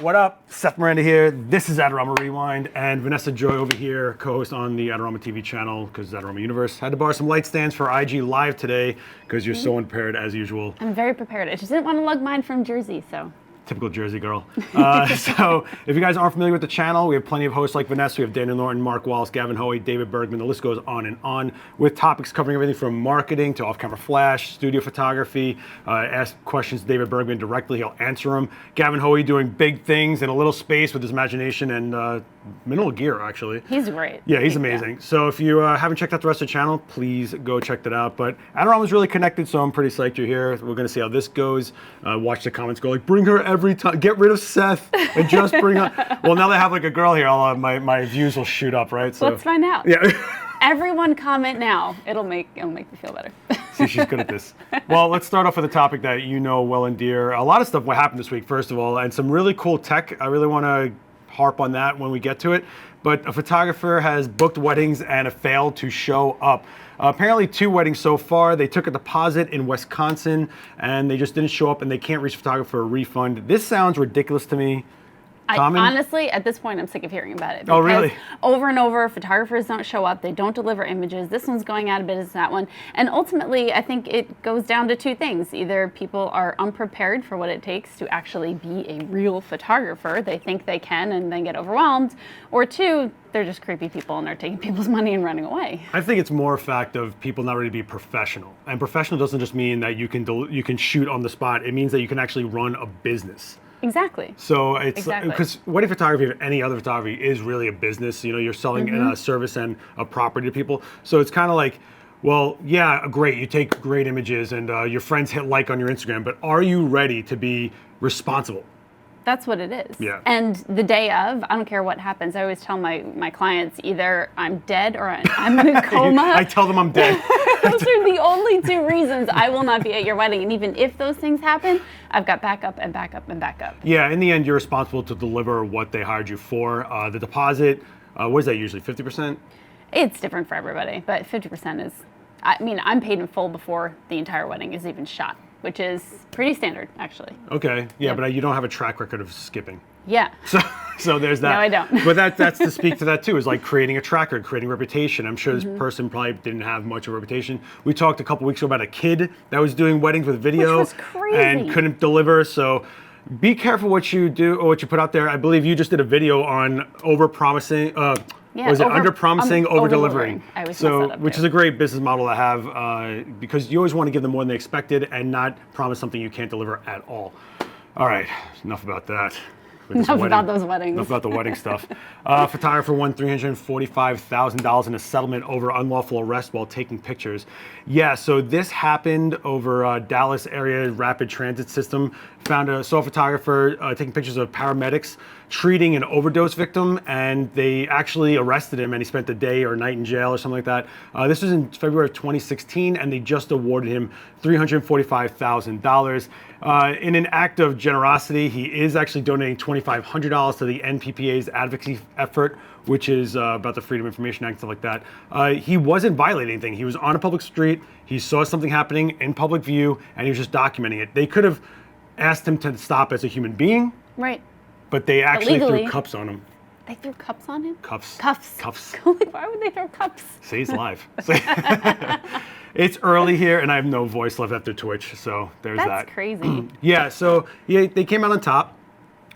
What up? Seth Miranda here. This is Adorama Rewind, and Vanessa Joy over here, co-host on the Adorama TV channel, because Adorama Universe. Had to borrow some light stands for IG Live today, because you're so unprepared as usual. I'm very prepared. I just didn't want to lug mine from Jersey, so. Typical Jersey girl. So if you guys aren't familiar with the channel, we have plenty of hosts like Vanessa. We have Daniel Norton, Mark Wallace, Gavin Hoey, David Bergman. The list goes on and on with topics covering everything from marketing to off-camera flash, studio photography. Ask questions to David Bergman directly. He'll answer them. Gavin Hoey doing big things in a little space with his imagination and minimal gear, actually. He's great. Yeah, he's amazing. Yeah. So if you haven't checked out the rest of the channel, please go check that out. But Adorama's really connected, so I'm pretty psyched you're here. We're going to see how this goes. Watch the comments go like, bring her every time. Get rid of Seth and just bring her. Well, now they have like a girl here. My views will shoot up, right? So let's find out. Yeah. Everyone comment now. It'll make me feel better. See, she's good at this. Well, let's start off with a topic that you know well and dear. A lot of stuff what happened this week, first of all, and some really cool tech. I really want to harp on that when we get to it. But a photographer has booked weddings and have failed to show up. Apparently 2 weddings so far. They took a deposit in Wisconsin and they just didn't show up and they can't reach a photographer for a refund. This sounds ridiculous to me. Honestly, at this point, I'm sick of hearing about it. Oh, really? Over and over, photographers don't show up. They don't deliver images. This one's going out of business, that one. And ultimately, I think it goes down to 2 things. Either people are unprepared for what it takes to actually be a real photographer. They think they can and then get overwhelmed. Or 2, they're just creepy people and they're taking people's money and running away. I think it's more a fact of people not ready to be professional. And professional doesn't just mean that you can shoot on the spot. It means that you can actually run a business. Exactly. So it's because wedding photography or any other photography is really a business. You know, you're selling a service and a property to people. So it's kind of like, well, yeah, great. You take great images and your friends hit like on your Instagram, but are you ready to be responsible? That's what it is. Yeah. And the day of, I don't care what happens. I always tell my clients either I'm dead or I'm in a coma. I tell them I'm dead. Those are the only 2 reasons I will not be at your wedding. And even if those things happen, I've got backup and backup and backup. Yeah, in the end, you're responsible to deliver what they hired you for. The deposit, what is that usually, 50%? It's different for everybody, but 50% is, I mean, I'm paid in full before the entire wedding is even shot, which is pretty standard, actually. Okay, yeah, but you don't have a track record of skipping. Yeah. So there's that. No, I don't. But that's to speak to that too, is like creating a track record, creating reputation. I'm sure this person probably didn't have much of a reputation. We talked a couple weeks ago about a kid that was doing weddings with video. Which was crazy. And couldn't deliver, so be careful what you do or what you put out there. I believe you just did a video on over-promising, was it under-promising, over-delivering? I always mess that up which too. is a great business model to have because you always want to give them more than they expected and not promise something you can't deliver at all. All right, enough about that. Enough about those weddings. Enough about the wedding stuff. Photographer won $345,000 in a settlement over unlawful arrest while taking pictures. Yeah, so this happened over Dallas area rapid transit system. Saw a photographer taking pictures of paramedics treating an overdose victim, and they actually arrested him, and he spent a day or a night in jail or something like that. This was in February of 2016, and they just awarded him $345,000. In an act of generosity, he is actually donating $2,500 to the NPPA's advocacy effort, which is about the Freedom of Information Act, stuff like that. He wasn't violating anything. He was on a public street, he saw something happening in public view, and he was just documenting it. They could have asked him to stop as a human being. Right. But they actually threw cups on him. They threw cups on him? Cuffs. Cuffs. Why would they throw cups? See, he's live. It's early here, and I have no voice left after Twitch, so there's that. That's crazy. Yeah, so they came out on top.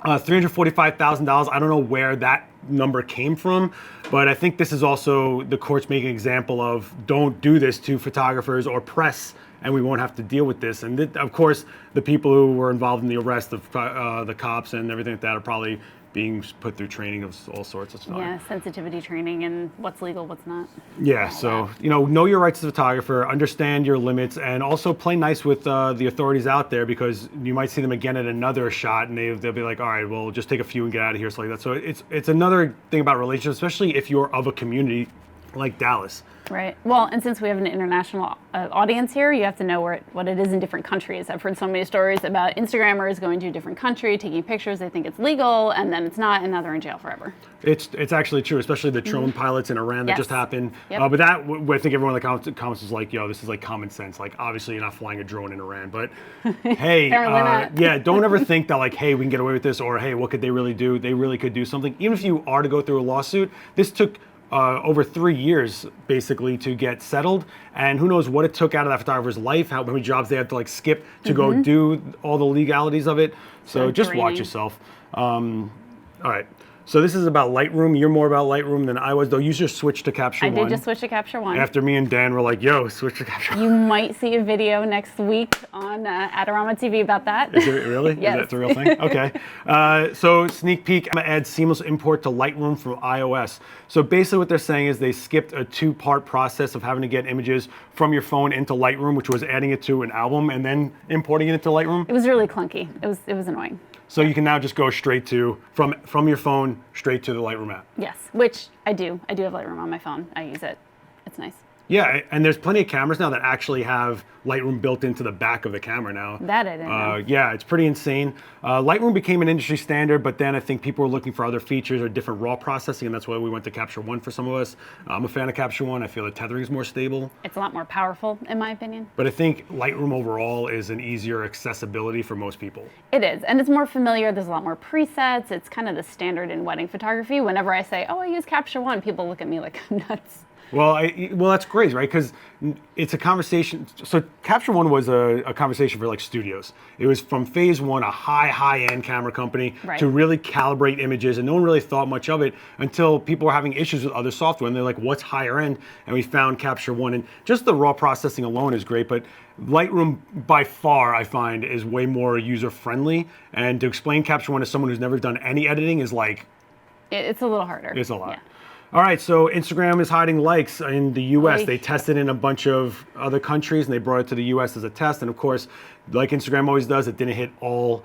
$345,000. I don't know where that number came from, but I think this is also the courts making an example of don't do this to photographers or press, and we won't have to deal with this. And of course, the people who were involved in the arrest of the cops and everything like that are probably being put through training of all sorts. It's fine. Yeah, sensitivity training and what's legal, what's not. Yeah, so, know your rights as a photographer, understand your limits, and also play nice with the authorities out there, because you might see them again at another shot, and they'll be like, all right, well, just take a few and get out of here, so like that. So it's another thing about relationships, especially if you're of a community. like Dallas. Right. Well, and since we have an international audience here, you have to know what it is in different countries. I've heard so many stories about Instagrammers going to a different country, taking pictures, they think it's legal, and then it's not, and now they're in jail forever. It's actually true, especially the drone pilots in Iran that Yes. just happened. Yep. But that, I think everyone in the comments is like, yo, this is like common sense. Like, obviously you're not flying a drone in Iran, but hey, Apparently not. yeah, don't ever think that like, hey, we can get away with this, or hey, what could they really do? They really could do something. Even if you are to go through a lawsuit, this took over 3 years basically to get settled, and who knows what it took out of that photographer's life, how many jobs they had to like skip to go do all the legalities of it. So just watch yourself. All right. So this is about Lightroom. You're more about Lightroom than I was, though. You just switched to Capture One. I did just switch to Capture One. After me and Dan were like, yo, switch to Capture One. You might see a video next week on Adorama TV about that. Is it really? Yes. Is that the real thing? Okay. So sneak peek, I'm gonna add seamless import to Lightroom from iOS. So basically what they're saying is they skipped a 2-part process of having to get images from your phone into Lightroom, which was adding it to an album and then importing it into Lightroom. It was really clunky. It was annoying. So you can now just go straight to, from your phone, straight to the Lightroom app. Yes, which I do. I do have Lightroom on my phone. I use it. It's nice. Yeah, and there's plenty of cameras now that actually have Lightroom built into the back of the camera now. That I didn't know. Yeah, it's pretty insane. Lightroom became an industry standard, but then I think people were looking for other features or different RAW processing, and that's why we went to Capture One for some of us. I'm a fan of Capture One. I feel the tethering is more stable. It's a lot more powerful, in my opinion. But I think Lightroom overall is an easier accessibility for most people. It is, and it's more familiar. There's a lot more presets. It's kind of the standard in wedding photography. Whenever I say, oh, I use Capture One, people look at me like I'm nuts. Well, that's great, right? Because it's a conversation. So Capture One was a conversation for like studios. It was from phase one, a high-end camera company to really calibrate images, and no one really thought much of it until people were having issues with other software, and they're like, what's higher end? And we found Capture One, and just the raw processing alone is great, but Lightroom by far, I find, is way more user-friendly, and to explain Capture One to someone who's never done any editing is like... It's a little harder. It's a lot. Yeah. All right, so Instagram is hiding likes in the US. Oy. They tested in a bunch of other countries and they brought it to the US as a test. And of course, like Instagram always does, it didn't hit all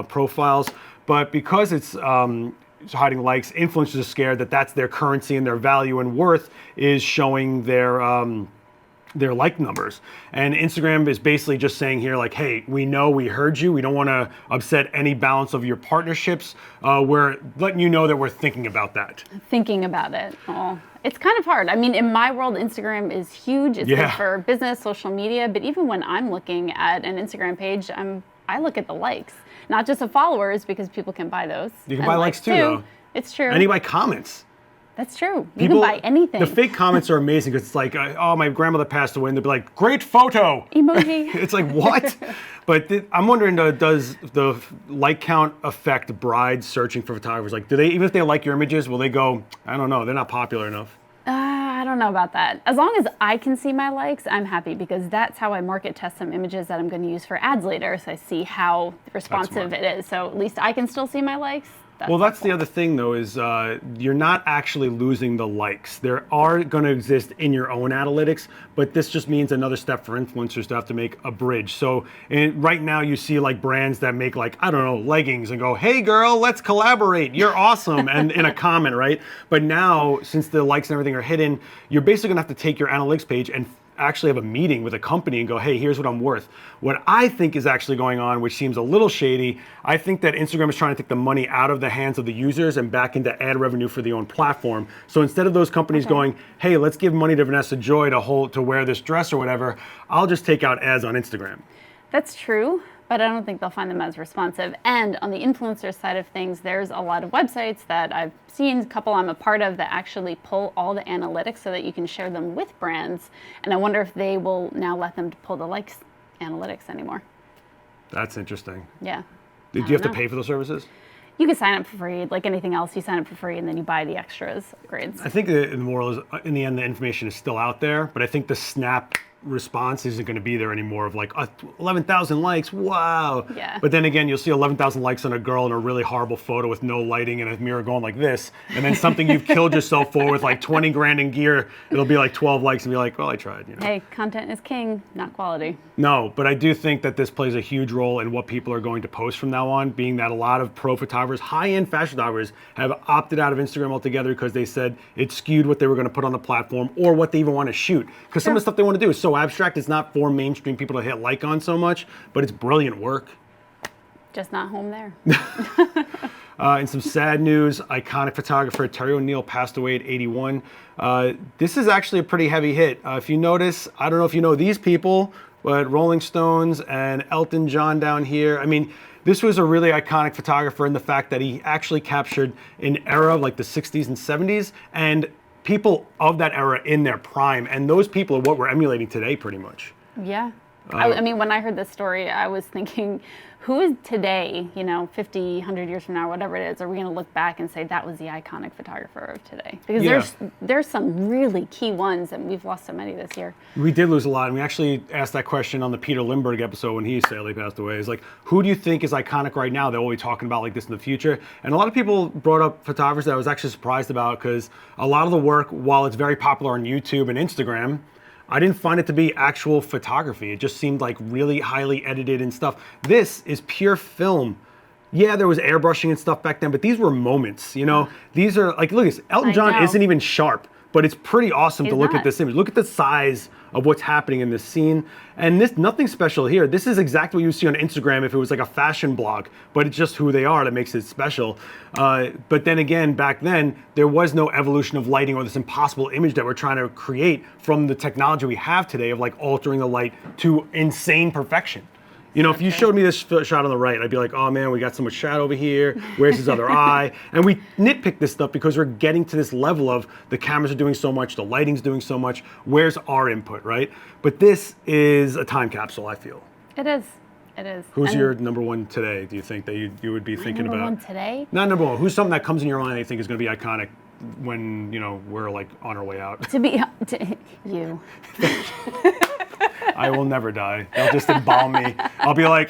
profiles. But because it's hiding likes, influencers are scared that that's their currency and their value and worth is showing their like numbers. And Instagram is basically just saying here like, hey, we know, we heard you. We don't want to upset any balance of your partnerships. We're letting you know that we're thinking about that. Thinking about it. Oh, it's kind of hard. I mean, in my world, Instagram is huge. It's good for business, social media. But even when I'm looking at an Instagram page, I look at the likes, not just the followers, because people can buy those. You can buy likes too, though. It's true. And you buy comments. That's true. You can buy anything. The fake comments are amazing because it's like, oh, my grandmother passed away, and they'll be like, great photo. Emoji. It's like, what? But I'm wondering, does the like count affect brides searching for photographers? Like, do they, even if they like your images, will they go, I don't know, they're not popular enough? I don't know about that. As long as I can see my likes, I'm happy because that's how I market test some images that I'm going to use for ads later. So I see how responsive it is. So at least I can still see my likes. That's the other thing, though, is you're not actually losing the likes. They are going to exist in your own analytics, but this just means another step for influencers to have to make a bridge. So right now you see like brands that make like, I don't know, leggings and go, hey girl, let's collaborate. You're awesome. And in a comment, right? But now, since the likes and everything are hidden, you're basically going to have to take your analytics page and actually have a meeting with a company and go, hey, here's what I'm worth. What I think is actually going on, which seems a little shady, I think that Instagram is trying to take the money out of the hands of the users and back into ad revenue for their own platform. So instead of those companies going, hey, let's give money to Vanessa Joy to wear this dress or whatever, I'll just take out ads on Instagram. That's true, but I don't think they'll find them as responsive. And on the influencer side of things, there's a lot of websites that I've seen, a couple I'm a part of, that actually pull all the analytics so that you can share them with brands. And I wonder if they will now let them pull the likes analytics anymore. That's interesting. Yeah. Do you have to pay for those services? You can sign up for free. Like anything else, you sign up for free and then you buy the extras grades. I think the moral is, in the end, the information is still out there, but I think the snap response isn't going to be there anymore of like 11,000 likes, wow. Yeah. But then again, you'll see 11,000 likes on a girl in a really horrible photo with no lighting and a mirror going like this, and then something you've killed yourself for with like 20 grand in gear, it'll be like 12 likes and be like, well, I tried. You know? Hey, content is king, not quality. No, but I do think that this plays a huge role in what people are going to post from now on, being that a lot of pro photographers, high-end fashion photographers, have opted out of Instagram altogether because they said it skewed what they were going to put on the platform or what they even want to shoot. Because some of the stuff they want to do is so abstract, it's not for mainstream people to hit like on so much, but it's brilliant work. Just not home there. In some sad news, iconic photographer Terry ONeill passed away at 81. This is actually a pretty heavy hit. If you notice, I don't know if you know these people, but Rolling Stones and Elton John down here. I mean, this was a really iconic photographer in the fact that he actually captured an era of like the 60s and 70s and people of that era in their prime. And those people are what we're emulating today pretty much. Yeah. I mean, when I heard this story, I was thinking, who is today, 50, 100 years from now, whatever it is, are we going to look back and say that was the iconic photographer of today? Because there's some really key ones, and we've lost so many this year. We did lose a lot, and we actually asked that question on the Peter Lindbergh episode when he sadly passed away. It's like, who do you think is iconic right now that we'll be talking about like this in the future? And a lot of people brought up photographers that I was actually surprised about because a lot of the work, while it's very popular on YouTube and Instagram, I didn't find it to be actual photography. It just seemed like really highly edited and stuff. This is pure film. Yeah, there was airbrushing and stuff back then, but these were moments, These are like, look, Elton John isn't even sharp, but it's pretty awesome to look at this image. Look at the size of what's happening in this scene. And this, nothing special here. This is exactly what you see on Instagram if it was like a fashion blog, but it's just who they are that makes it special. But then again, back then, there was no evolution of lighting or this impossible image that we're trying to create from the technology we have today of like altering the light to insane perfection. If you showed me this shot on the right, I'd be like, oh man, we got so much shadow over here. Where's his other eye? And we nitpick this stuff because we're getting to this level of the cameras are doing so much, the lighting's doing so much. Where's our input, right? But this is a time capsule, I feel. It is. It is. Who's your number one today, do you think, that you would be thinking about? Number one today? Not number one. Who's something that comes in your mind that you think is going to be iconic when, we're like on our way out? You. I will never die. They'll just embalm me. I'll be like,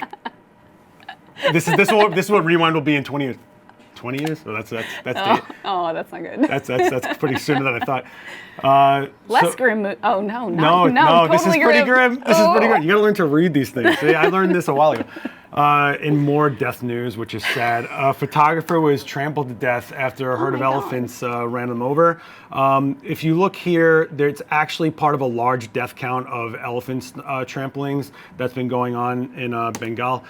this is what Rewind will be in 20 years. 20 years? Oh, that's that's not good. That's pretty sooner than I thought. Less grim. Oh no, no, totally this is pretty grim. This is pretty grim. You gotta learn to read these things. See, I learned this a while ago. In more death news, which is sad, a photographer was trampled to death after a herd of elephants ran them over. If you look here, it's actually part of a large death count of elephants tramplings that's been going on in Bengal.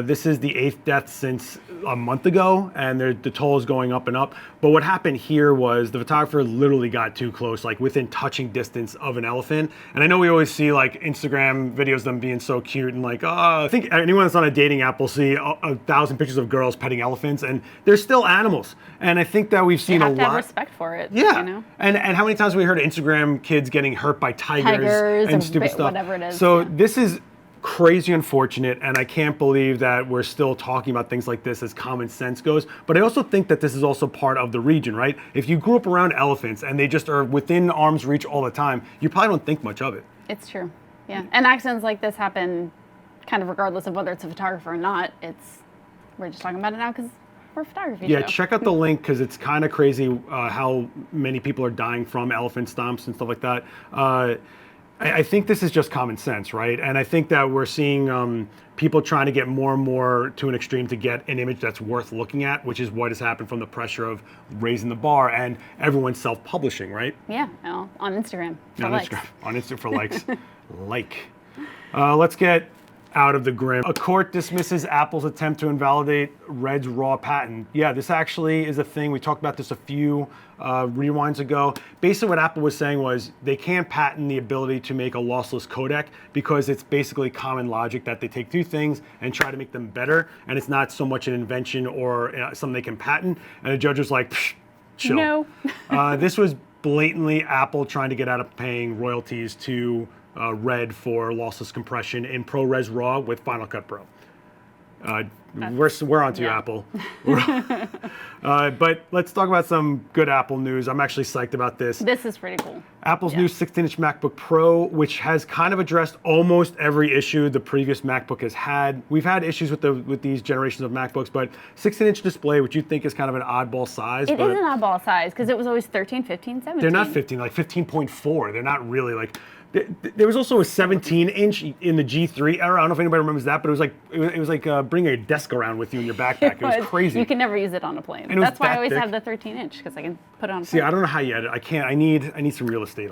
This is the 8th death since a month ago, and the toll is going up and up. But what happened here was the photographer literally got too close, like within touching distance of an elephant. And I know we always see like Instagram videos of them being so cute and like, I think anyone that's on a dating app will see 1,000 pictures of girls petting elephants, and they're still animals. And I think that we've seen a lot. You have to have respect for it. Yeah. And how many times have we heard Instagram kids getting hurt by tigers and stupid stuff? Whatever it is. So this is crazy unfortunate, and I can't believe that we're still talking about things like this as common sense goes. But I also think that this is also part of the region, right? If you grew up around elephants and they just are within arm's reach all the time, you probably don't think much of it. It's true. Yeah. And accidents like this happen kind of regardless of whether it's a photographer or not. We're just talking about it now because we're a photography show. Check out the link because it's kind of crazy how many people are dying from elephant stomps and stuff like that. I think this is just common sense, right? And I think that we're seeing people trying to get more and more to an extreme to get an image that's worth looking at, which is what has happened from the pressure of raising the bar and everyone self-publishing, right? Yeah, on Instagram for likes. On Instagram for likes. Let's get out of the grim. A court dismisses Apple's attempt to invalidate Red's RAW patent. Yeah, this actually is a thing. We talked about this a few rewinds ago. Basically what Apple was saying was they can't patent the ability to make a lossless codec because it's basically common logic that they take two things and try to make them better, and it's not so much an invention or something they can patent. And the judge was like, chill. No. This was blatantly Apple trying to get out of paying royalties to Red for lossless compression in ProRes RAW with Final Cut Pro. We're on to you, Apple. But let's talk about some good Apple news. I'm actually psyched about this. This is pretty cool. Apple's new 16-inch MacBook Pro, which has kind of addressed almost every issue the previous MacBook has had. We've had issues with these generations of MacBooks, but 16-inch display, which you think is kind of an oddball size. It is an oddball size because it was always 13, 15, 17. They're not 15, like 15.4. They're not really like. There was also a 17-inch in the G3 era. I don't know if anybody remembers that, but it was like bringing a desk around with you in your backpack. It was crazy. You can never use it on a plane. And that's why I always thick. have the 13-inch because I can put it on a plane. See, I don't know how you edit. I can't. I need some real estate.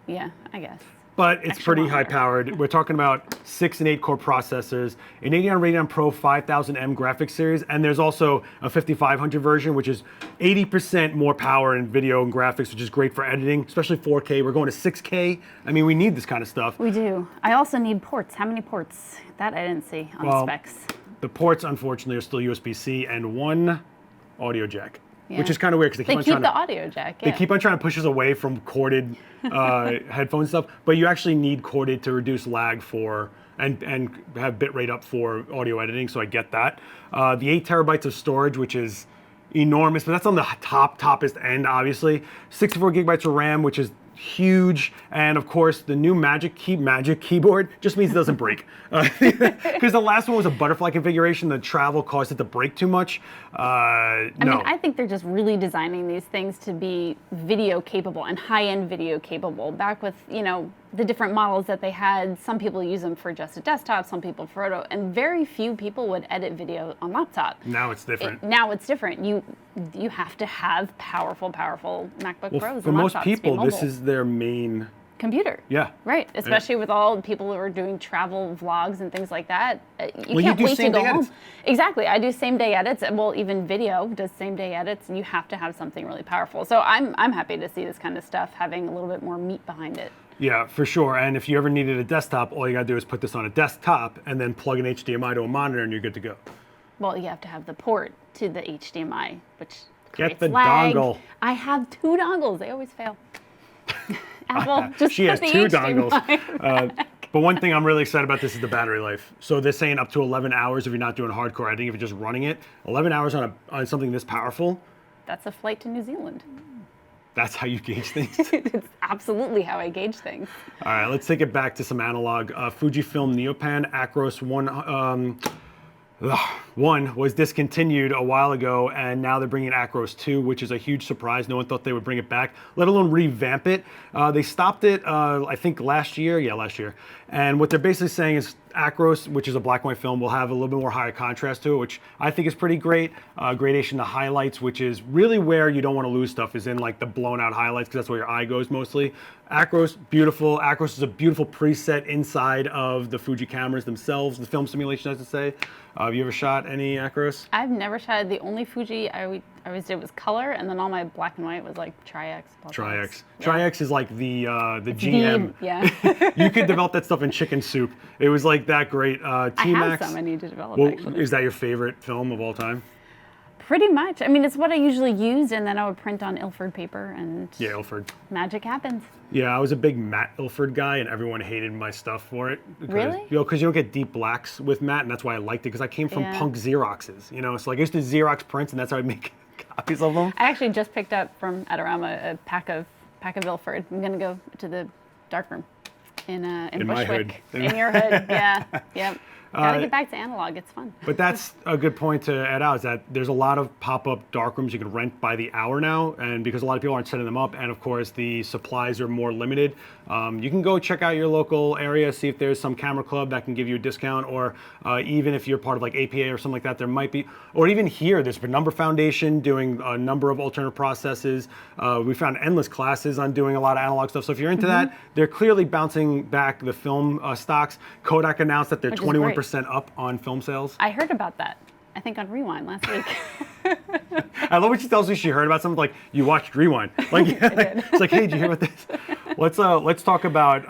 Yeah, I guess. But it's Extra pretty high monitor. powered. We're talking about 6 and 8 core processors, an 89 Radeon Pro 5000M graphics series, and there's also a 5500 version, which is 80% more power in video and graphics, which is great for editing, especially 4K. We're going to 6K. I mean, we need this kind of stuff. We do. I also need ports. How many ports? That I didn't see on the specs. The ports, unfortunately, are still USB-C and one audio jack. Yeah. Which is kind of weird because They keep the audio jack. Yeah. They keep on trying to push us away from corded headphone stuff, but you actually need corded to reduce lag for and have bitrate up for audio editing. So I get that. The 8 terabytes of storage, which is enormous, but that's on the toppest end, obviously. 64 gigabytes of RAM, which is huge, and of course the new Magic keyboard just means it doesn't break, because the last one was a butterfly configuration. The travel caused it to break too much. I mean, I think they're just really designing these things to be video capable and high-end video capable. Back with, the different models that they had, some people use them for just a desktop, some people for photo, and very few people would edit video on laptop. Now it's different. Now it's different. You have to have powerful MacBook Pros. For and most laptops people, to be this mobile. is their main computer. Yeah. Right. Especially with all the people who are doing travel vlogs and things like that. You Well, can't you do wait to same go day home. edits. Exactly. I do same day edits. Well, even video does same day edits, and you have to have something really powerful. So I'm happy to see this kind of stuff having a little bit more meat behind it. Yeah, for sure. And if you ever needed a desktop, all you gotta do is put this on a desktop and then plug an HDMI to a monitor, and you're good to go. Well, you have to have the port to the HDMI, which creates the lag. dongle. I have 2 dongles. They always fail. Apple just She has put the 2 HDMI dongles. But one thing I'm really excited about this is the battery life. So they're saying up to 11 hours if you're not doing hardcore editing, if you're just running it. 11 hours on something this powerful. That's a flight to New Zealand. That's how you gauge things. It's absolutely how I gauge things. All right, let's take it back to some analog. Fujifilm Neopan Acros 1 was discontinued a while ago, and now they're bringing Acros 2, which is a huge surprise. No one thought they would bring it back, let alone revamp it. They stopped it, I think, last year. Yeah, last year. And what they're basically saying is Acros, which is a black and white film, will have a little bit more higher contrast to it, which I think is pretty great. Gradation to highlights, which is really where you don't want to lose stuff, is in like the blown out highlights, because that's where your eye goes mostly. Acros, beautiful. Acros is a beautiful preset inside of the Fuji cameras themselves, the film simulation, as to say. Have you ever shot any Acros? I've never shot. The only Fuji I always did was color, and then all my black and white was like Tri-X. Tri-X. Yeah. Tri-X is like the GM. Yeah. You could develop that stuff in chicken soup. It was like that great. I T-Max. have some I need to develop, Well, actually. is that your favorite film of all time? Pretty much. I mean, it's what I usually used, and then I would print on Ilford paper, and Yeah, Ilford. magic happens. Yeah, I was a big matte Ilford guy, and everyone hated my stuff for it. Really? Because you don't get deep blacks with matte, and that's why I liked it, because I came from Yeah. punk Xeroxes. So like I used to Xerox prints, and that's how I'd make copies of them. I actually just picked up from Adorama a pack of Ilford. I'm gonna go to the darkroom in my hood. Bushwick. In your hood, yeah, yep. Gotta get back to analog. It's fun. But that's a good point to add out, is that there's a lot of pop-up darkrooms you can rent by the hour now, and because a lot of people aren't setting them up, and of course the supplies are more limited, you can go check out your local area, see if there's some camera club that can give you a discount, or even if you're part of like APA or something like that, there might be, or even here, there's Penumbra Foundation doing a number of alternative processes. We found endless classes on doing a lot of analog stuff, so if you're into that, they're clearly bouncing back the film stocks. Kodak announced that they're Which is great. 21% up on film sales. I heard about that. I think on Rewind last week. I love when she tells me she heard about something, like, you watched Rewind. Like, it's like, hey, did you hear about this? Let's talk about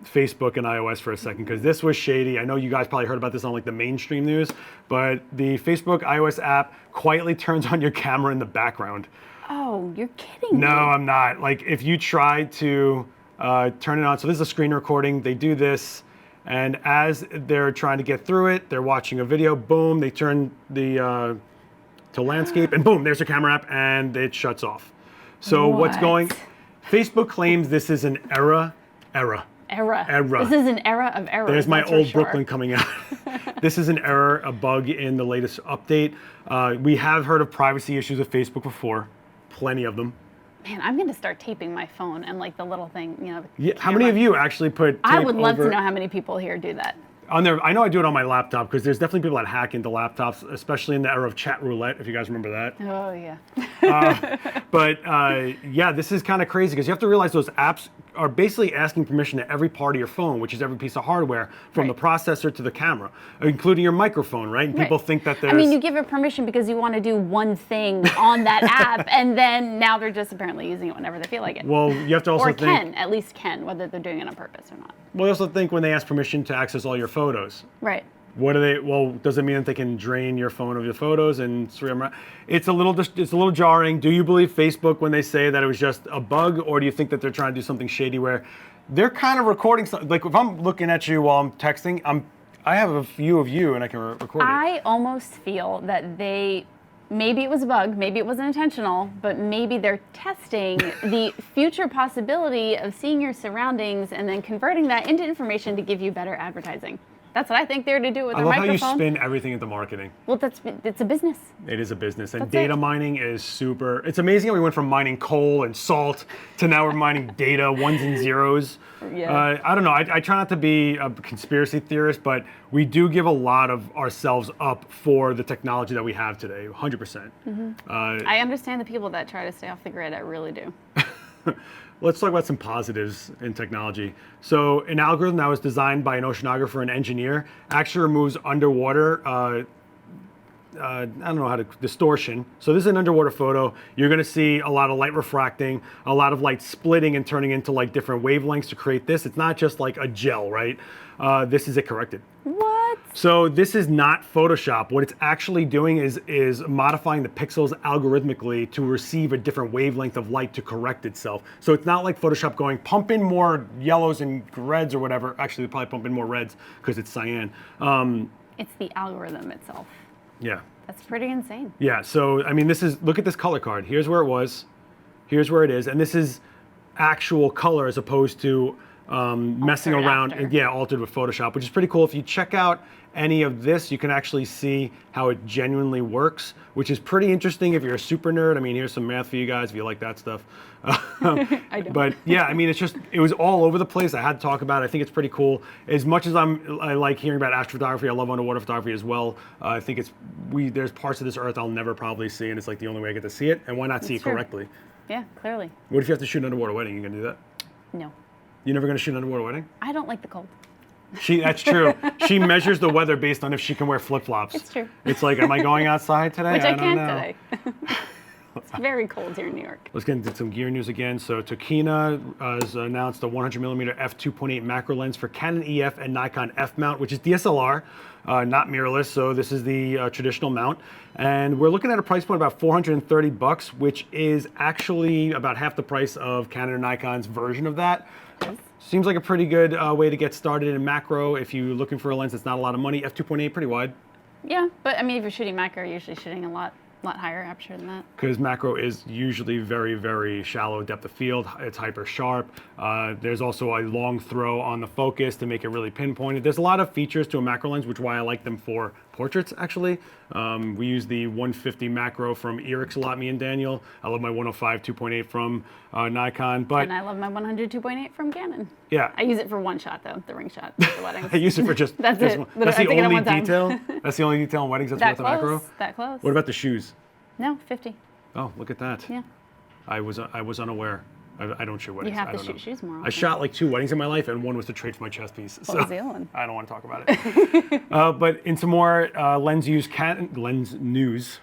Facebook and iOS for a second, because this was shady. I know you guys probably heard about this on like the mainstream news, but the Facebook iOS app quietly turns on your camera in the background. Oh, you're kidding me. No, I'm not. Like, if you try to turn it on, so this is a screen recording, they do this, and as they're trying to get through it, they're watching a video, boom, they turn the to landscape, and boom, there's your camera app, and it shuts off. So what's going? Facebook claims this is an era. This is an era of errors. There's my old Brooklyn coming out. This is an error, a bug in the latest update. We have heard of privacy issues with Facebook before, plenty of them. Man, I'm going to start taping my phone and like the little thing, you know. Yeah, how many of you actually put tape I would love over to know how many people here do that. on there? I know I do it on my laptop because there's definitely people that hack into laptops, especially in the era of chat roulette, if you guys remember that. Oh, yeah. Yeah, this is kind of crazy because you have to realize those apps are basically asking permission to every part of your phone, which is every piece of hardware, from the processor to the camera, including your microphone, right? And people think that there's... I mean, you give it permission because you want to do one thing on that app, and then now they're just apparently using it whenever they feel like it. Well, you have to also think... at least can, whether they're doing it on purpose or not. Well, you also think when they ask permission to access all your photos. Right. What do they? Well, does it mean that they can drain your phone of your photos and it's a little jarring. Do you believe Facebook when they say that it was just a bug, or do you think that they're trying to do something shady where they're kind of recording something? Like if I'm looking at you while I'm texting, I have a view of you and I can record it. I almost feel that maybe it was a bug, maybe it wasn't intentional, but maybe they're testing the future possibility of seeing your surroundings and then converting that into information to give you better advertising. That's what I think they're to do with their microphone. I love how you spin everything into marketing. Well, it's a business. It is a business, and data mining is super. It's amazing how we went from mining coal and salt to now we're mining data, ones and zeros. Yeah. I don't know. I try not to be a conspiracy theorist, but we do give a lot of ourselves up for the technology that we have today, 100%. Mm-hmm. I understand the people that try to stay off the grid. I really do. Let's talk about some positives in technology. So an algorithm that was designed by an oceanographer and engineer actually removes underwater, I don't know how to, distortion. So this is an underwater photo. You're gonna see a lot of light refracting, a lot of light splitting and turning into like different wavelengths to create this. It's not just like a gel, right? This is it corrected. What? So this is not Photoshop. What it's actually doing is modifying the pixels algorithmically to receive a different wavelength of light to correct itself. So it's not like Photoshop going, pump in more yellows and reds or whatever. Actually, they probably pump in more reds because it's cyan. It's the algorithm itself. Yeah. That's pretty insane. Yeah, so I mean, look at this color card. Here's where it was, here's where it is, and this is actual color as opposed to messing around and altered with Photoshop, which is pretty cool. If you check out any of this, you can actually see how it genuinely works, which is pretty interesting if you're a super nerd. I mean, here's some math for you guys if you like that stuff. I don't. But yeah, I mean, it was all over the place. I had to talk about it. I think it's pretty cool. As much as I like hearing about astrophotography, I love underwater photography as well. I think there's parts of this earth I'll never probably see, and it's like the only way I get to see it, and why not see it correctly? Yeah, clearly. What if you have to shoot an underwater wedding? You gonna do that? No. You're never gonna shoot an underwater wedding? I don't like the cold. That's true. She measures the weather based on if she can wear flip-flops. It's true. It's like, am I going outside today? Which I don't can't know. today. It's very cold here in New York. Let's get into some gear news again. So Tokina has announced a 100mm f2.8 macro lens for Canon EF and Nikon F mount, which is DSLR, not mirrorless. So this is the traditional mount. And we're looking at a price point about $430, which is actually about half the price of Canon or Nikon's version of that. Seems like a pretty good way to get started in macro if you're looking for a lens that's not a lot of money. F2.8, pretty wide. Yeah, but I mean, if you're shooting macro, you're usually shooting a lot higher aperture than that. Because macro is usually very, very shallow depth of field. It's hyper sharp. There's also a long throw on the focus to make it really pinpointed. There's a lot of features to a macro lens, which is why I like them for portraits, actually. We use the 150 macro from Eric's a lot, me and Daniel. I love my 105 2.8 from Nikon. And I love my 100 2.8 from Canon. Yeah. I use it for one shot, though, the ring shot at the weddings. I use it for just That's it. That's the only detail. That's the only detail in weddings that's worth the macro. That close. What about the shoes? No, 50. Oh, look at that. Yeah. I was unaware. I don't shoot weddings. You have to shoot shoes more often. I shot like 2 weddings in my life, and one was to trade for my chest piece. What was the other one? I don't want to talk about it. But in some more lens news,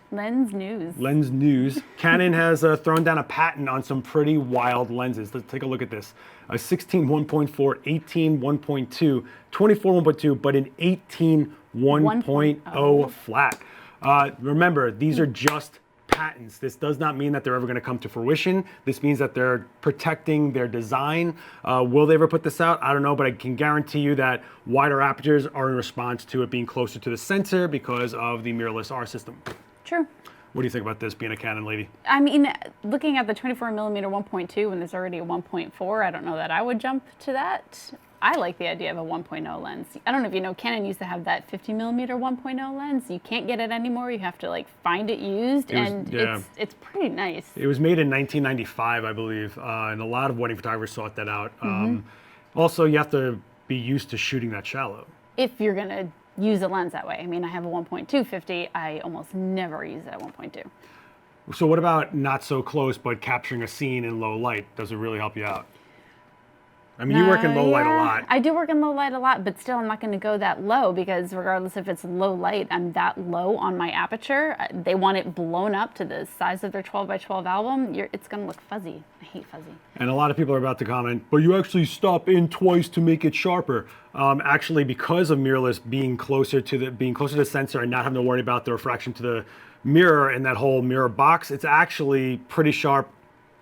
Canon has thrown down a patent on some pretty wild lenses. Let's take a look at this. A 16 1.4, 18 1.2, 24 1.2, but an 18 1.0 flat. Remember, these are just patents. This does not mean that they're ever going to come to fruition. This means that they're protecting their design. Will they ever put this out? I don't know, but I can guarantee you that wider apertures are in response to it being closer to the sensor because of the mirrorless R system. True. What do you think about this, being a Canon lady? I mean, looking at the 24mm 1.2 when there's already a 1.4, I don't know that I would jump to that. I like the idea of a 1.0 lens. I don't know if you know, Canon used to have that 50mm 1.0 lens. You can't get it anymore. You have to like find it used, it's pretty nice. It was made in 1995, I believe, and a lot of wedding photographers sought that out. Also, you have to be used to shooting that shallow. If you're gonna use a lens that way. I mean, I have a 1.2 50. I almost never use it at 1.2. So what about not so close, but capturing a scene in low light? Does it really help you out? I mean, you work in low light a lot. I do work in low light a lot, but still I'm not going to go that low because regardless if it's low light, I'm that low on my aperture. They want it blown up to the size of their 12x12 album. It's going to look fuzzy. I hate fuzzy. And a lot of people are about to comment, but you actually stop in twice to make it sharper. Actually, because of mirrorless being closer to the sensor and not having to worry about the refraction to the mirror and that whole mirror box, it's actually pretty sharp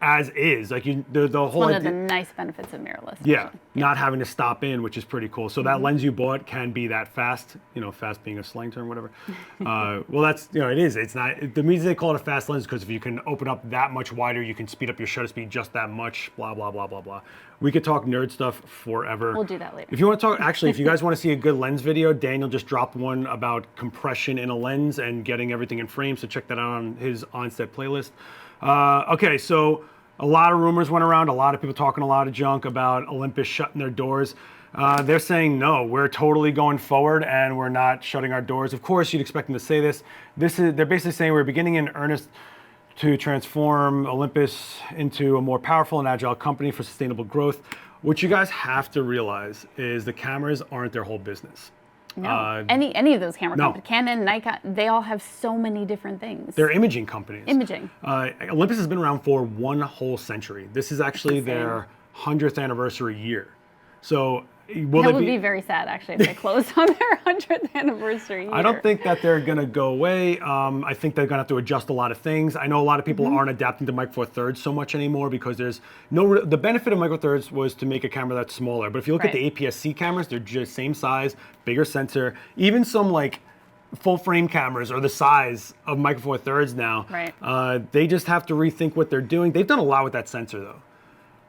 as is. Like the whole one of the nice benefits of mirrorless. Yeah, not having to stop in, which is pretty cool. So that lens you bought can be that fast, fast being a slang term, whatever. Well, that's, it is. It's not, the reason they call it a fast lens is because if you can open up that much wider, you can speed up your shutter speed just that much, blah, blah, blah, blah, blah. We could talk nerd stuff forever. We'll do that later. If you want to talk, actually, if you guys want to see a good lens video, Daniel just dropped one about compression in a lens and getting everything in frame, so check that out on his on-set playlist. Okay, so a lot of rumors went around, a lot of people talking a lot of junk about Olympus shutting their doors. They're saying, no, we're totally going forward and we're not shutting our doors. Of course, you'd expect them to say this. They're basically saying we're beginning in earnest to transform Olympus into a more powerful and agile company for sustainable growth. What you guys have to realize is the cameras aren't their whole business. No, any of those camera companies, Canon, Nikon, they all have so many different things. They're imaging companies. Imaging. Olympus has been around for one whole century. This is actually their 100th anniversary year. So that would be very sad, actually, if they closed on their 100th anniversary year. I don't think that they're going to go away. I think they're going to have to adjust a lot of things. I know a lot of people aren't adapting to Micro Four Thirds so much anymore because there's the benefit of Micro Four Thirds was to make a camera that's smaller. But if you look at the APS-C cameras, they're just same size, bigger sensor. Even some like full frame cameras are the size of Micro Four Thirds now. Right. They just have to rethink what they're doing. They've done a lot with that sensor though.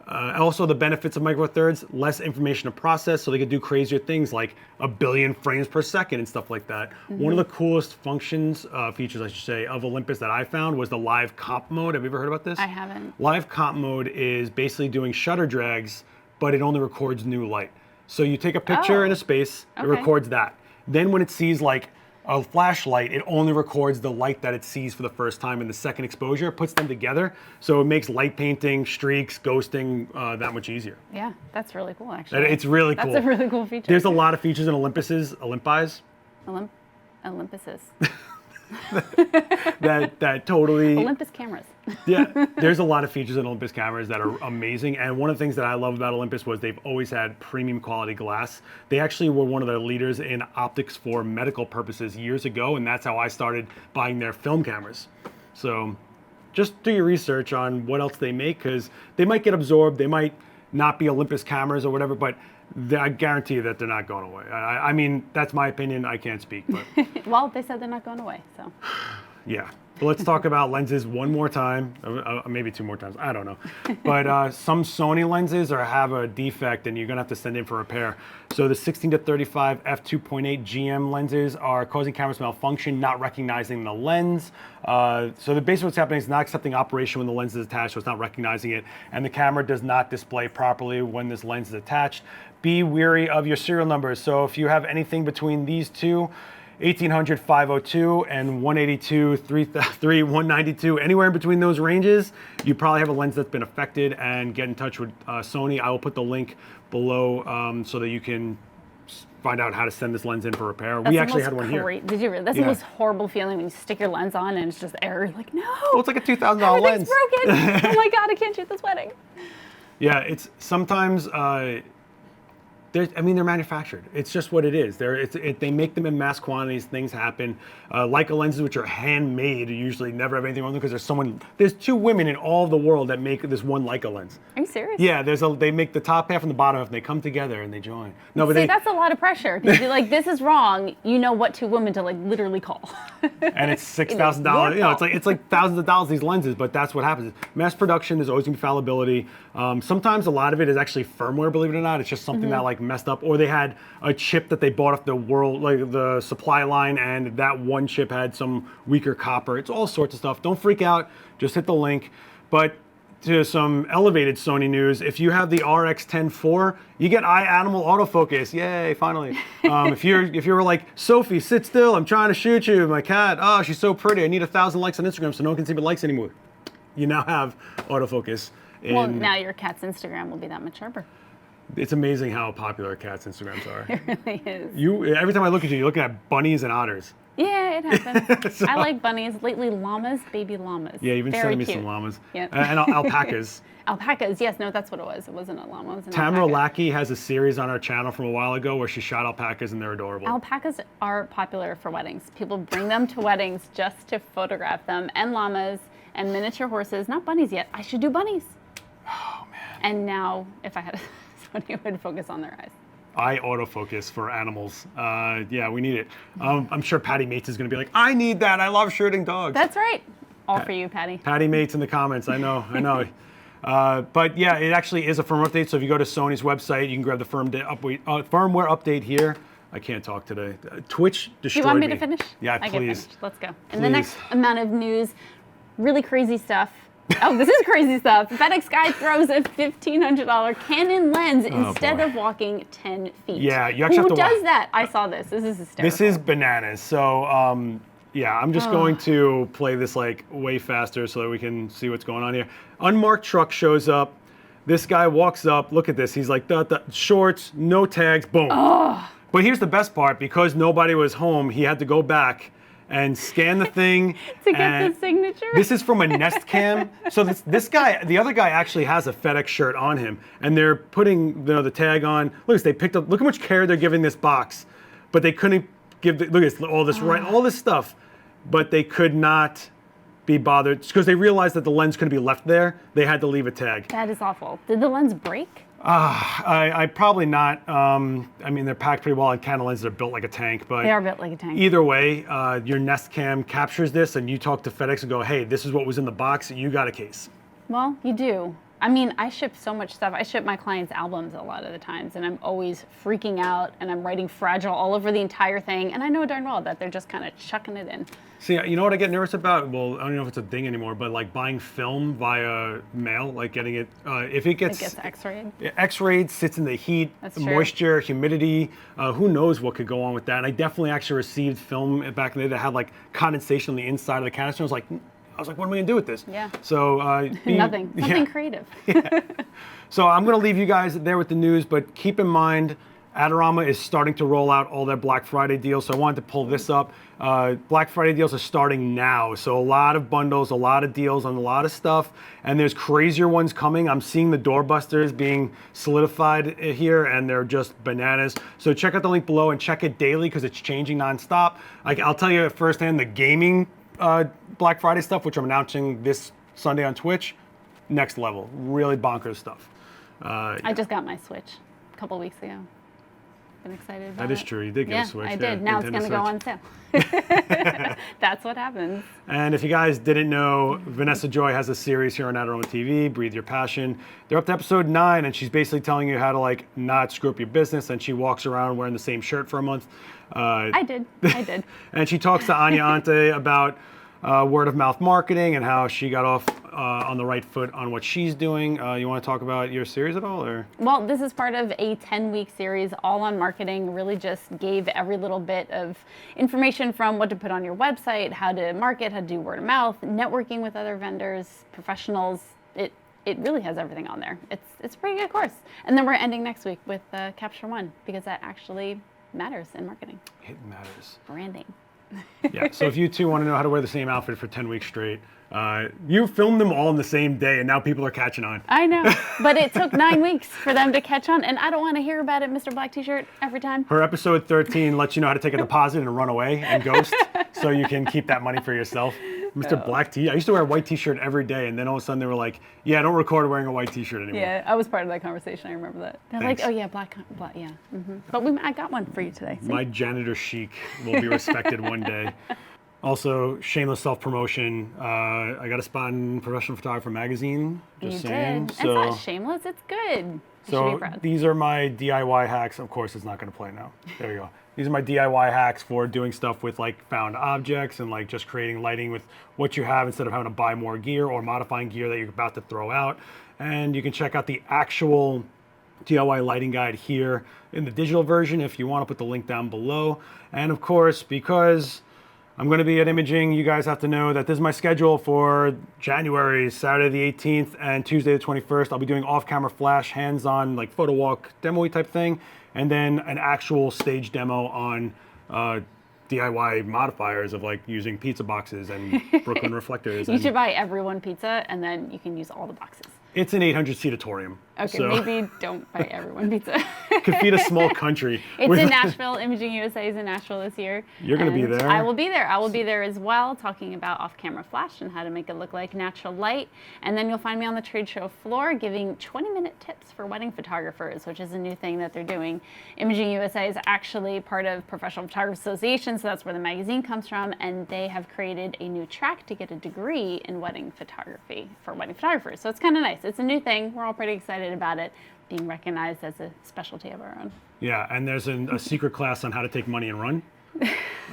Also, the benefits of Micro Four Thirds, less information to process, so they could do crazier things like 1 billion frames per second and stuff like that. One of the coolest functions, features I should say, of Olympus that I found was the live comp mode. Have you ever heard about this? I haven't. Live comp mode is basically doing shutter drags, but it only records new light. So you take a picture in a space, it records that. Then when it sees like a flashlight, it only records the light that it sees for the first time in the second exposure, puts them together, so it makes light painting, streaks, ghosting that much easier. Yeah, that's really cool, actually. It's really cool. That's a really cool feature. There's a lot of features in Olympuses that totally... Olympus cameras. Yeah, there's a lot of features in Olympus cameras that are amazing, and one of the things that I love about Olympus was they've always had premium quality glass. They actually were one of the leaders in optics for medical purposes years ago, and that's how I started buying their film cameras. So just do your research on what else they make, because they might get absorbed, they might not be Olympus cameras or whatever, but I guarantee you that they're not going away. I mean, that's my opinion, I can't speak, but... Well, they said they're not going away, so... Yeah. But let's talk about lenses one more time, maybe two more times, I don't know. But some Sony lenses have a defect and you're gonna have to send in for repair. So the 16-35 f2.8 GM lenses are causing cameras to malfunction, not recognizing the lens. So basically what's happening is not accepting operation when the lens is attached, so it's not recognizing it, and the camera does not display properly when this lens is attached. Be wary of your serial numbers. So if you have anything between these two, 1800 502 and 182 192, anywhere in between those ranges, you probably have a lens that's been affected, and get in touch with Sony. I will put the link below so that you can find out how to send this lens in for repair. We actually had one here. Did you really? That's the most horrible feeling when you stick your lens on and it's just error. Like, no. Well, it's like a $2,000 lens. Everything's broken. Oh my God, I can't shoot this wedding. Yeah, it's sometimes I mean, they're manufactured. It's just what it is. They make them in mass quantities. Things happen. Leica lenses, which are handmade, usually never have anything wrong with them because there's 2 women in all of the world that make this one Leica lens. Are you serious? Yeah, they make the top half and the bottom half, and they come together and they join. No, but that's a lot of pressure because you're like, this is wrong. You know what 2 women to like literally call. And it's $6,000. You know, it's like thousands of dollars these lenses, but that's what happens. Mass production, there's always gonna be fallibility. Sometimes a lot of it is actually firmware, believe it or not. It's just something that like messed up, or they had a chip that they bought off the supply line, and that one chip had some weaker copper. It's all sorts of stuff. Don't freak out. Just hit the link. But to some elevated Sony news, if you have the RX10-4, you get iAnimal autofocus. Yay, finally. If you were like, Sophie, sit still, I'm trying to shoot you, my cat, oh, she's so pretty, I need 1,000 likes on Instagram so no one can see my likes anymore. You now have autofocus. Well, now your cat's Instagram will be that much sharper. It's amazing how popular cats' Instagrams are. It really is. Every time I look at you're looking at bunnies and otters. Yeah, it happens. So, I like bunnies. Lately, llamas, baby llamas. Yeah, you've been Very sending me cute. some llamas. Yep. And alpacas. Alpacas, yes, no, that's what it was. It wasn't a llama, it was an Tamara alpaca. Lackey has a series on our channel from a while ago where she shot alpacas and they're adorable. Alpacas are popular for weddings. People bring them to weddings just to photograph them, and llamas and miniature horses. Not bunnies yet. I should do bunnies. Oh, man. And now, if I had somebody who would focus on their eyes. Eye autofocus for animals. Yeah, we need it. I'm sure Patty Mates is going to be like, I need that. I love shooting dogs. That's right. All for you, Patty. Patty Mates in the comments. I know. But yeah, it actually is a firmware update. So if you go to Sony's website, you can grab the firmware update here. I can't talk today. Twitch destroyed me. Do you want me to finish? Yeah, I please. get finished. Let's go. Please. And the next amount of news, really crazy stuff. Oh, this is crazy stuff. FedEx guy throws a $1,500 Canon lens instead of walking 10 feet. Yeah, you actually Who have to does that? I saw this. This is hysterical. This is bananas. So yeah, I'm just going to play this like way faster so that we can see what's going on here. Unmarked truck shows up. This guy walks up. Look at this. He's like, shorts, no tags, boom. But here's the best part. Because nobody was home, he had to go back and scan the thing to get the signature. This is from a Nest Cam. So this guy, the other guy actually has a FedEx shirt on him, and they're putting the tag on. Look, they picked up. Look how much care they're giving this box, but they couldn't give. Look at all this all this stuff, but they could not be bothered because they realized that the lens couldn't be left there. They had to leave a tag. That is awful. Did the lens break? I probably not. I mean, they're packed pretty well, and Canon lenses are built like a tank. But they are built like a tank. Either way, your Nest Cam captures this, and you talk to FedEx and go, "Hey, this is what was in the box. You got a case." Well, you do. I mean, I ship so much stuff. I ship my clients' albums a lot of the times, and I'm always freaking out, and I'm writing fragile all over the entire thing, and I know darn well that they're just kind of chucking it in. See, you know what I get nervous about? Well, I don't know if it's a thing anymore, but like buying film via mail, like getting it, if it gets X-rayed. X-rayed, sits in the heat, That's true. moisture, humidity, who knows what could go on with that. And I definitely actually received film back in the day that had like condensation on the inside of the canister. I was like, what am I going to do with this? Yeah. So Nothing. Something creative. Yeah. So I'm going to leave you guys there with the news, but keep in mind, Adorama is starting to roll out all their Black Friday deals. So I wanted to pull this up. Black Friday deals are starting now. So a lot of bundles, a lot of deals on a lot of stuff. And there's crazier ones coming. I'm seeing the doorbusters being solidified here, and they're just bananas. So check out the link below and check it daily because it's changing nonstop. I'll tell you firsthand, the gaming Black Friday stuff, which I'm announcing this Sunday on Twitch, next level. Really bonkers stuff. I just got my Switch a couple weeks ago. Been excited about That is true. You did get a Switch. I did. Now it's going to go on sale. That's what happens. And if you guys didn't know, Vanessa Joy has a series here on Adorama TV, Breathe Your Passion. They're up to episode 9, and she's basically telling you how to like not screw up your business. And she walks around wearing the same shirt for a month. I did. And she talks to Anya Ante about word of mouth marketing and how she got off on the right foot on what she's doing. You want to talk about your series at all, or? Well, this is part of a 10-week series all on marketing. Really just gave every little bit of information from what to put on your website, how to market, how to do word of mouth, networking with other vendors, professionals. It really has everything on there. It's a pretty good course. And then we're ending next week with Capture One because that actually matters in marketing. It matters. Branding. Yeah, so if you two want to know how to wear the same outfit for 10 weeks straight, you filmed them all in the same day, and now people are catching on. I know, but it took 9 weeks for them to catch on, and I don't want to hear about it, Mr. Black T-shirt, every time. Her episode 13 lets you know how to take a deposit and run away and ghost, so you can keep that money for yourself. Mr. Black T. I used to wear a white T-shirt every day, and then all of a sudden they were like, "Yeah, don't record wearing a white T-shirt anymore." Yeah, I was part of that conversation. I remember that. They're Thanks. like, "Oh yeah, black, yeah." But I got one for you today. See? My janitor chic will be respected one day. Also, shameless self-promotion. I got a spot in Professional Photographer magazine. Just You saying. did. It's not shameless. It's good. You should So be proud. these are my DIY hacks. Of course, it's not going to play now. There you go. These are my DIY hacks for doing stuff with like found objects and like just creating lighting with what you have instead of having to buy more gear or modifying gear that you're about to throw out. And you can check out the actual DIY lighting guide here in the digital version if you want to put the link down below. And of course, because I'm going to be at Imaging, you guys have to know that this is my schedule for January, Saturday the 18th and Tuesday the 21st. I'll be doing off-camera flash, hands-on, like photo walk, demo-y type thing, and then an actual stage demo on DIY modifiers of like using pizza boxes and Brooklyn reflectors. You should buy everyone pizza, and then you can use all the boxes. It's an 800-seatorium. Okay, so maybe don't buy everyone pizza. could feed a small country. It's in Nashville. Imaging USA is in Nashville this year. You're going to be And there. I will be there. I will be there as well, talking about off-camera flash and how to make it look like natural light. And then you'll find me on the trade show floor giving 20-minute tips for wedding photographers, which is a new thing that they're doing. Imaging USA is actually part of Professional Photographers Association, so that's where the magazine comes from. And they have created a new track to get a degree in wedding photography for wedding photographers. So it's kind of nice. It's a new thing. We're all pretty excited about it being recognized as a specialty of our own. Yeah, and there's a secret class on how to take money and run.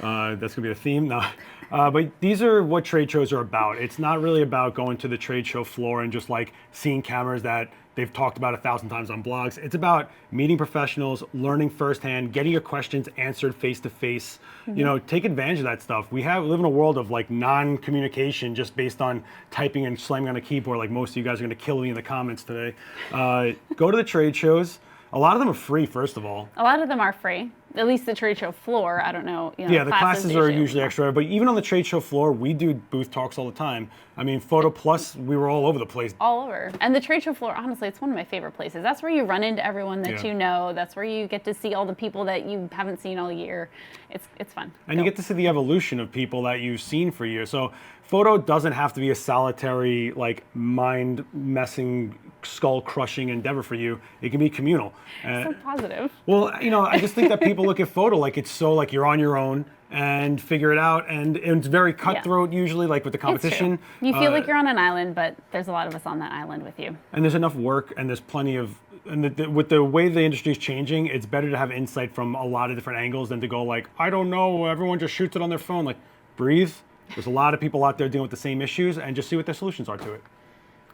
That's going to be the theme. No. But these are what trade shows are about. It's not really about going to the trade show floor and just like seeing cameras that they've talked about 1,000 times on blogs. It's about meeting professionals, learning firsthand, getting your questions answered face to face. You know, take advantage of that stuff. We live in a world of like non-communication just based on typing and slamming on a keyboard. Like most of you guys are going to kill me in the comments today. Go to the trade shows. A lot of them are free, first of all. A lot of them are free. At least the trade show floor, I don't know. Yeah, the classes are usually extra, but even on the trade show floor, we do booth talks all the time. I mean, Photo Plus, we were all over the place. All over. And the trade show floor, honestly, it's one of my favorite places. That's where you run into everyone that Yeah. you know. That's where you get to see all the people that you haven't seen all year. It's fun. And you get to see the evolution of people that you've seen for years. So photo doesn't have to be a solitary, like mind-messing, skull-crushing endeavor for you. It can be communal. So positive. Well, you know, I just think that people look at photo like it's so like you're on your own and figure it out, and it's very cutthroat usually, like with the competition. It's true. You feel like you're on an island, but there's a lot of us on that island with you. And there's enough work, and there's plenty of, and with the way the industry is changing, it's better to have insight from a lot of different angles than to go like, I don't know, everyone just shoots it on their phone. Like, breathe. There's a lot of people out there dealing with the same issues, and just see what their solutions are to it.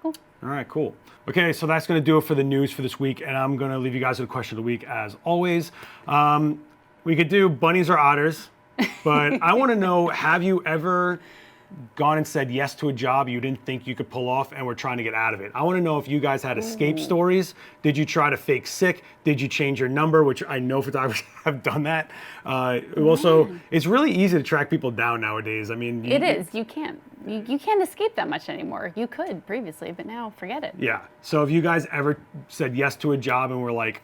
Cool. All right, cool. Okay, so that's going to do it for the news for this week, and I'm going to leave you guys with a question of the week as always. We could do bunnies or otters, but I want to know, have you ever gone and said yes to a job you didn't think you could pull off and were trying to get out of it? I want to know if you guys had escape stories. Did you try to fake sick? Did you change your number, which I know photographers have done that. Also, it's really easy to track people down nowadays. I mean, It is. You can't. You can't escape that much anymore. You could previously, but now forget it. Yeah. So if you guys ever said yes to a job and were like,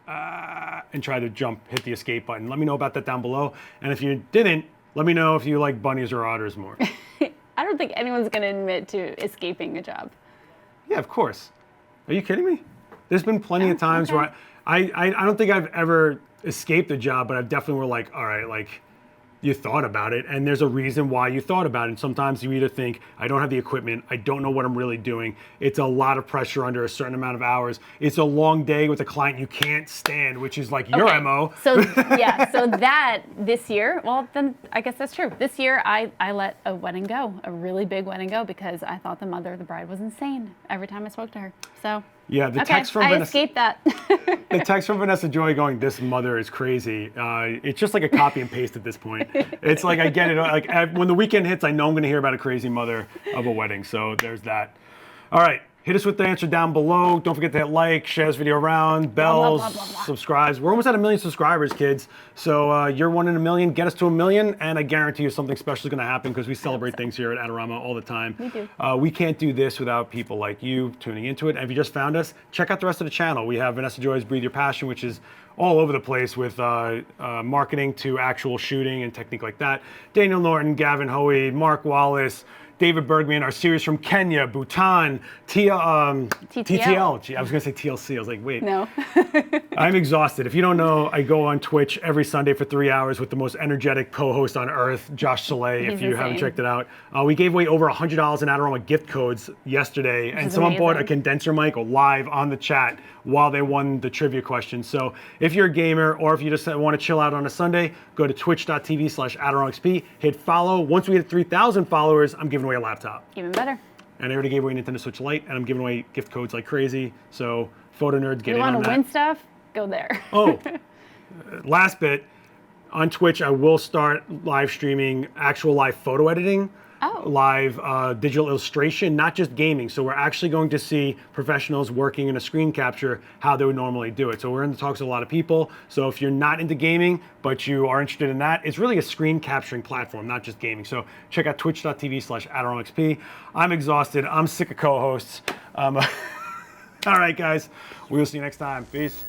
and tried to hit the escape button, let me know about that down below. And if you didn't, let me know if you like bunnies or otters more. I don't think anyone's going to admit to escaping a job. Yeah, of course. Are you kidding me? There's been plenty of times where I don't think I've ever escaped a job, but I've definitely were like, all right, like, you thought about it, and there's a reason why you thought about it. And sometimes you either think, I don't have the equipment, I don't know what I'm really doing. It's a lot of pressure under a certain amount of hours. It's a long day with a client you can't stand, which is like your MO. So yeah, so that this year, well then I guess that's true. This year I let a wedding go, a really big wedding go, because I thought the mother of the bride was insane every time I spoke to her. So yeah, the okay, text from I Vanessa, escaped that. the text from Vanessa Joy going, this mother is crazy. It's just like a copy and paste at this point. It's like, I get it. Like when the weekend hits, I know I'm going to hear about a crazy mother of a wedding. So there's that. All right. Hit us with the answer down below. Don't forget to hit like, share this video around, bells, blah, blah, blah. subscribes. We're almost at 1 million subscribers, kids. So you're 1 in a million. Get us to 1 million, and I guarantee you something special is going to happen because we celebrate things here at Adorama all the time. We do. We can't do this without people like you tuning into it. And if you just found us, check out the rest of the channel. We have Vanessa Joy's Breathe Your Passion, which is all over the place with marketing to actual shooting and technique like that. Daniel Norton, Gavin Hoey, Mark Wallace, David Bergman, our series from Kenya, Bhutan, TTL. Gee, I was going to say TLC. I was like, wait. No. I'm exhausted. If you don't know, I go on Twitch every Sunday for 3 hours with the most energetic co-host on earth, Josh Soleil, if you haven't checked it out. We gave away over $100 in Adorama gift codes yesterday, and someone bought a condenser mic live on the chat while they won the trivia question. So if you're a gamer or if you just want to chill out on a Sunday, go to twitch.tv/AdoramXP, hit follow. Once we hit 3,000 followers, I'm giving away a laptop. Even better. And I already gave away a Nintendo Switch Lite, and I'm giving away gift codes like crazy. So photo nerds, get in on that. You want to win stuff? Go there. Oh, last bit. On Twitch, I will start live streaming actual live photo editing. Live digital illustration, not just gaming. So we're actually going to see professionals working in a screen capture how they would normally do it. So we're in the talks with a lot of people. So if you're not into gaming, but you are interested in that, it's really a screen capturing platform, not just gaming. So check out twitch.tv/AdoramXP. I'm exhausted. I'm sick of co-hosts. All right, guys. We will see you next time. Peace.